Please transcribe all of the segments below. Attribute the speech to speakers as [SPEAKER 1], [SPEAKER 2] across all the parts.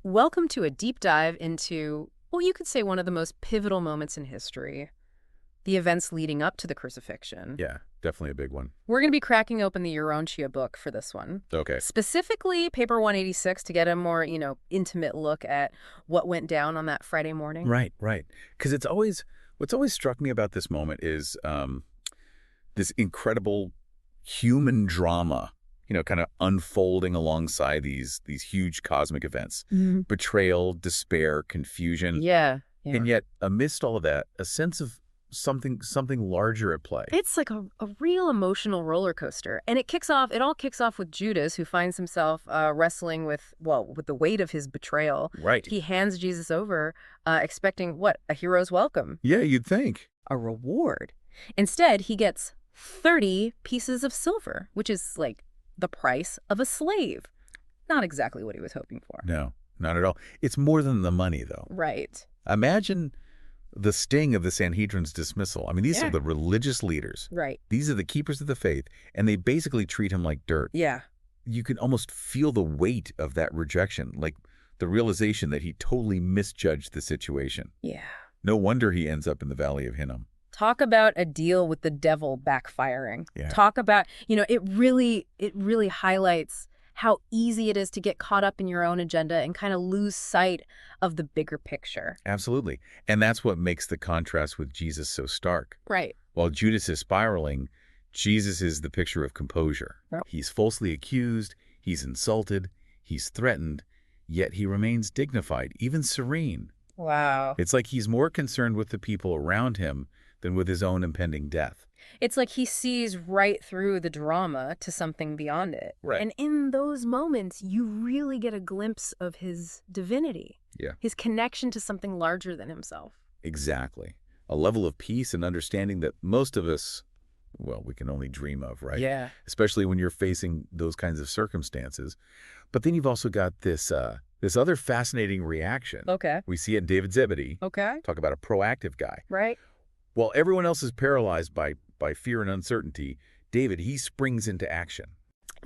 [SPEAKER 1] Welcome to a deep dive into, well, you could say one of the most pivotal moments in history, the events leading up to the crucifixion.
[SPEAKER 2] Yeah, definitely a big one.
[SPEAKER 1] We're going to be cracking open the Urantia book for this one.
[SPEAKER 2] Okay.
[SPEAKER 1] Specifically, paper 186 to get a more, intimate look at what went down on that Friday morning.
[SPEAKER 2] Right. Because what's always struck me about this moment is this incredible human drama, kind of unfolding alongside these huge cosmic events.
[SPEAKER 1] Mhm.
[SPEAKER 2] Betrayal, despair, confusion.
[SPEAKER 1] Yeah.
[SPEAKER 2] And yet, amidst all of that, a sense of something larger at play.
[SPEAKER 1] It's like a real emotional roller coaster. And it all kicks off with Judas, who finds himself wrestling with the weight of his betrayal.
[SPEAKER 2] Right.
[SPEAKER 1] He hands Jesus over, expecting what? A hero's welcome.
[SPEAKER 2] Yeah, you'd think.
[SPEAKER 1] A reward. Instead, he gets 30 pieces of silver, which is like the price of a slave. Not exactly what he was hoping for.
[SPEAKER 2] No, not at all. It's more than the money, though.
[SPEAKER 1] Right.
[SPEAKER 2] Imagine the sting of the Sanhedrin's dismissal. I mean, these
[SPEAKER 1] Yeah.
[SPEAKER 2] are the religious leaders.
[SPEAKER 1] Right.
[SPEAKER 2] These are the keepers of the faith, and they basically treat him like dirt.
[SPEAKER 1] Yeah.
[SPEAKER 2] You can almost feel the weight of that rejection, like the realization that he totally misjudged the situation.
[SPEAKER 1] Yeah.
[SPEAKER 2] No wonder he ends up in the Valley of Hinnom.
[SPEAKER 1] Talk about a deal with the devil backfiring.
[SPEAKER 2] Yeah.
[SPEAKER 1] Talk about, it really highlights how easy it is to get caught up in your own agenda and kind of lose sight of the bigger picture.
[SPEAKER 2] Absolutely. And that's what makes the contrast with Jesus so stark.
[SPEAKER 1] Right.
[SPEAKER 2] While Judas is spiraling, Jesus is the picture of composure.
[SPEAKER 1] Yep.
[SPEAKER 2] He's falsely accused, he's insulted, he's threatened, yet he remains dignified, even serene.
[SPEAKER 1] Wow.
[SPEAKER 2] It's like he's more concerned with the people around him than with his own impending death.
[SPEAKER 1] It's like he sees right through the drama to something beyond it.
[SPEAKER 2] Right.
[SPEAKER 1] And in those moments, you really get a glimpse of his divinity.
[SPEAKER 2] Yeah.
[SPEAKER 1] His connection to something larger than himself.
[SPEAKER 2] Exactly. A level of peace and understanding that most of us, well, we can only dream of, right?
[SPEAKER 1] Yeah.
[SPEAKER 2] Especially when you're facing those kinds of circumstances. But then you've also got this other fascinating reaction.
[SPEAKER 1] Okay.
[SPEAKER 2] We see it in David Zebedee.
[SPEAKER 1] Okay.
[SPEAKER 2] Talk about a proactive guy.
[SPEAKER 1] Right.
[SPEAKER 2] While everyone else is paralyzed by fear and uncertainty, David, he springs into action.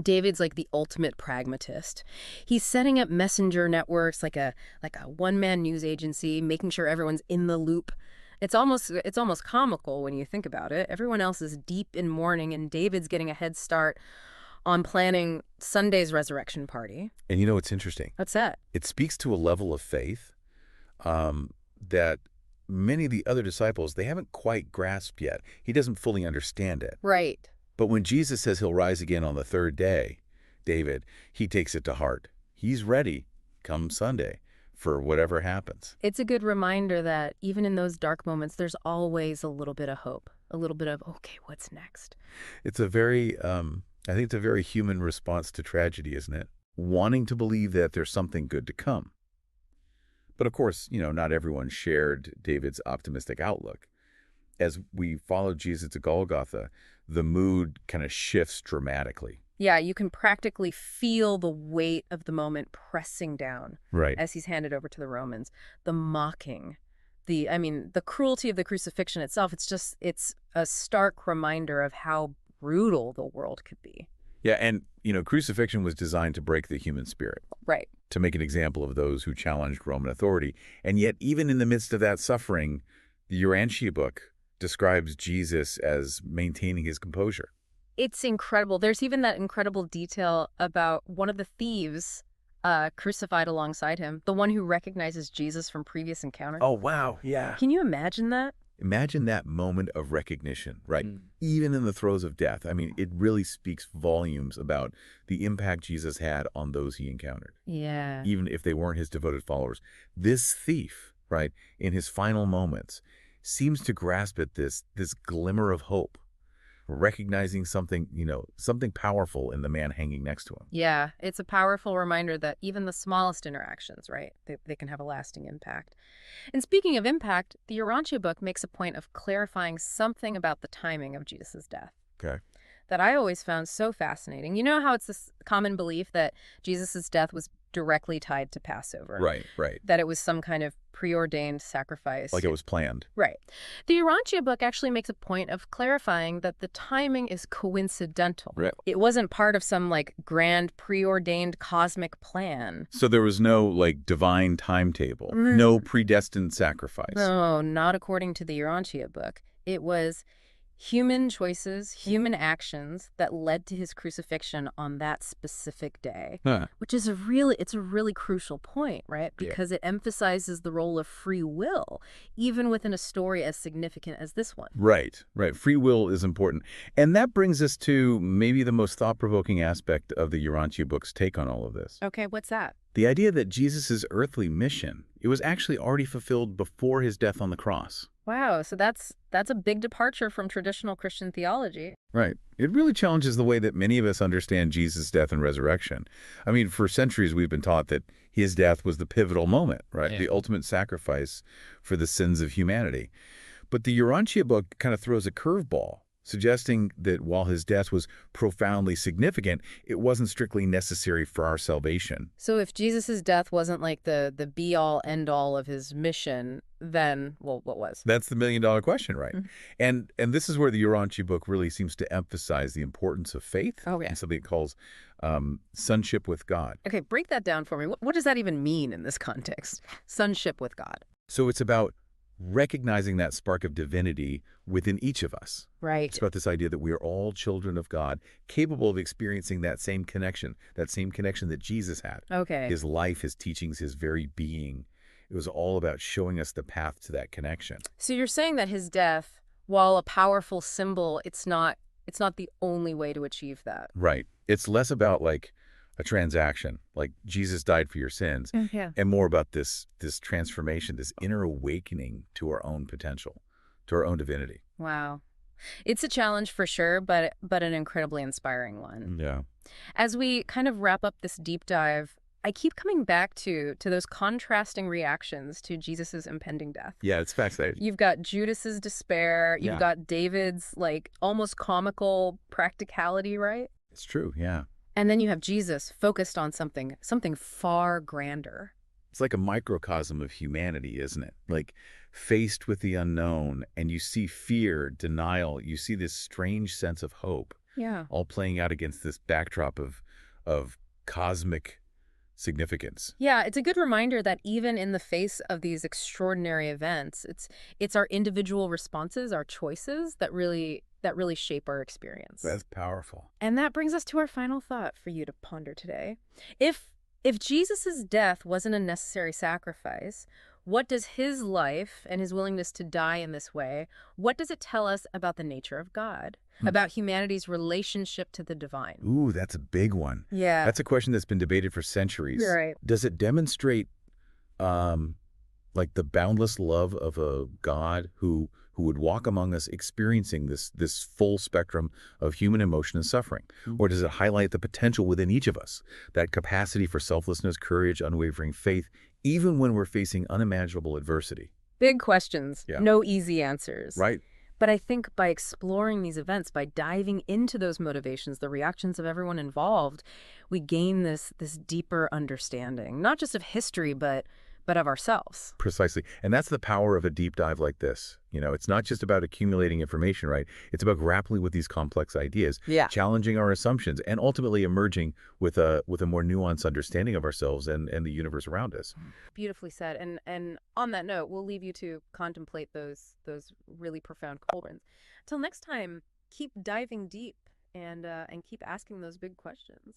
[SPEAKER 1] David's like the ultimate pragmatist. He's setting up messenger networks like a one-man news agency, making sure everyone's in the loop. It's almost comical when you think about it. Everyone else is deep in mourning, and David's getting a head start on planning Sunday's resurrection party.
[SPEAKER 2] And you know what's interesting?
[SPEAKER 1] What's that?
[SPEAKER 2] It speaks to a level of faith that many of the other disciples, they haven't quite grasped yet. He doesn't fully understand it.
[SPEAKER 1] Right.
[SPEAKER 2] But when Jesus says he'll rise again on the third day, David, he takes it to heart. He's ready come Sunday for whatever happens.
[SPEAKER 1] It's a good reminder that even in those dark moments, there's always a little bit of hope, a little bit of, okay, what's next?
[SPEAKER 2] It's a very, I think it's a very human response to tragedy, isn't it? Wanting to believe that there's something good to come. But of course, not everyone shared David's optimistic outlook. As we follow Jesus to Golgotha, the mood kind of shifts dramatically.
[SPEAKER 1] Yeah, you can practically feel the weight of the moment pressing down
[SPEAKER 2] Right.
[SPEAKER 1] as he's handed over to the Romans. The mocking, the cruelty of the crucifixion itself, it's a stark reminder of how brutal the world could be.
[SPEAKER 2] Yeah, and, crucifixion was designed to break the human spirit.
[SPEAKER 1] Right.
[SPEAKER 2] To make an example of those who challenged Roman authority. And yet, even in the midst of that suffering, the Urantia book describes Jesus as maintaining his composure.
[SPEAKER 1] It's incredible. There's even that incredible detail about one of the thieves crucified alongside him, the one who recognizes Jesus from previous encounters.
[SPEAKER 2] Oh, wow. Yeah.
[SPEAKER 1] Can you imagine that?
[SPEAKER 2] Imagine that moment of recognition, right? Even in the throes of death. I mean, it really speaks volumes about the impact Jesus had on those he encountered.
[SPEAKER 1] Yeah.
[SPEAKER 2] Even if they weren't his devoted followers. This thief, right, in his final moments, seems to grasp at this glimmer of hope, recognizing something, something powerful in the man hanging next to him.
[SPEAKER 1] Yeah, it's a powerful reminder that even the smallest interactions, right, they can have a lasting impact. And speaking of impact, the Urantia book makes a point of clarifying something about the timing of Jesus' death.
[SPEAKER 2] Okay.
[SPEAKER 1] that I always found so fascinating. You know how it's this common belief that Jesus' death was directly tied to Passover?
[SPEAKER 2] Right.
[SPEAKER 1] That it was some kind of preordained sacrifice.
[SPEAKER 2] Like it was planned.
[SPEAKER 1] Right. The Urantia book actually makes a point of clarifying that the timing is coincidental.
[SPEAKER 2] Right.
[SPEAKER 1] It wasn't part of some, like, grand preordained cosmic plan.
[SPEAKER 2] So there was no, like, divine timetable, no predestined sacrifice.
[SPEAKER 1] No, not according to the Urantia book. It was human choices, human actions that led to his crucifixion on that specific day, which is it's a really crucial point, right? Because it emphasizes the role of free will, even within a story as significant as this one.
[SPEAKER 2] Right. Free will is important. And that brings us to maybe the most thought-provoking aspect of the Urantia book's take on all of this.
[SPEAKER 1] Okay, what's that?
[SPEAKER 2] The idea that Jesus' earthly mission, it was actually already fulfilled before his death on the cross.
[SPEAKER 1] Wow, so that's a big departure from traditional Christian theology.
[SPEAKER 2] Right. It really challenges the way that many of us understand Jesus' death and resurrection. I mean, for centuries we've been taught that his death was the pivotal moment, right? Yeah. The ultimate sacrifice for the sins of humanity. But the Urantia book kind of throws a curveball, suggesting that while his death was profoundly significant, it wasn't strictly necessary for our salvation.
[SPEAKER 1] So if Jesus' death wasn't like the be-all, end-all of his mission, then, well, what was?
[SPEAKER 2] That's the million-dollar question, right? And this is where the Urantia book really seems to emphasize the importance of faith and something it calls sonship with God.
[SPEAKER 1] Okay, break that down for me. What does that even mean in this context? Sonship with God.
[SPEAKER 2] So it's about recognizing that spark of divinity within each of us.
[SPEAKER 1] Right.
[SPEAKER 2] It's about this idea that we are all children of God, capable of experiencing that same connection that Jesus had.
[SPEAKER 1] Okay.
[SPEAKER 2] His life, his teachings, his very being. It was all about showing us the path to that connection.
[SPEAKER 1] So you're saying that his death, while a powerful symbol, it's not the only way to achieve that.
[SPEAKER 2] Right. It's less about like a transaction, like Jesus died for your sins, and more about this transformation, this inner awakening to our own potential, to our own divinity.
[SPEAKER 1] Wow. It's a challenge for sure, but an incredibly inspiring one.
[SPEAKER 2] Yeah.
[SPEAKER 1] As we kind of wrap up this deep dive, I keep coming back to those contrasting reactions to Jesus's impending death.
[SPEAKER 2] Yeah, it's fascinating.
[SPEAKER 1] You've got Judas's despair, you've got David's like almost comical practicality, right?
[SPEAKER 2] It's true, yeah.
[SPEAKER 1] And then you have Jesus focused on something far grander.
[SPEAKER 2] It's like a microcosm of humanity, isn't it? Like faced with the unknown, and you see fear, denial, you see this strange sense of hope.
[SPEAKER 1] Yeah.
[SPEAKER 2] All playing out against this backdrop of cosmic significance.
[SPEAKER 1] Yeah, it's a good reminder that even in the face of these extraordinary events, it's our individual responses, our choices that really shape our experience.
[SPEAKER 2] That's powerful.
[SPEAKER 1] And that brings us to our final thought for you to ponder today. If Jesus's death wasn't a necessary sacrifice, what does his life and his willingness to die in this way, what does it tell us about the nature of God? About humanity's relationship to the divine?
[SPEAKER 2] Ooh, that's a big one.
[SPEAKER 1] Yeah.
[SPEAKER 2] That's a question that's been debated for centuries.
[SPEAKER 1] Right.
[SPEAKER 2] Does it demonstrate like the boundless love of a God who would walk among us experiencing this full spectrum of human emotion and suffering? Or does it highlight the potential within each of us, that capacity for selflessness, courage, unwavering faith, even when we're facing unimaginable adversity?
[SPEAKER 1] Big questions, no easy answers.
[SPEAKER 2] Right.
[SPEAKER 1] But I think by exploring these events, by diving into those motivations, the reactions of everyone involved, we gain this deeper understanding, not just of history, but of ourselves.
[SPEAKER 2] Precisely. And that's the power of a deep dive like this. You know, it's not just about accumulating information, right? It's about grappling with these complex ideas, challenging our assumptions, and ultimately emerging with a more nuanced understanding of ourselves and the universe around us.
[SPEAKER 1] Beautifully said. And on that note, we'll leave you to contemplate those really profound questions. Till next time, keep diving deep and keep asking those big questions.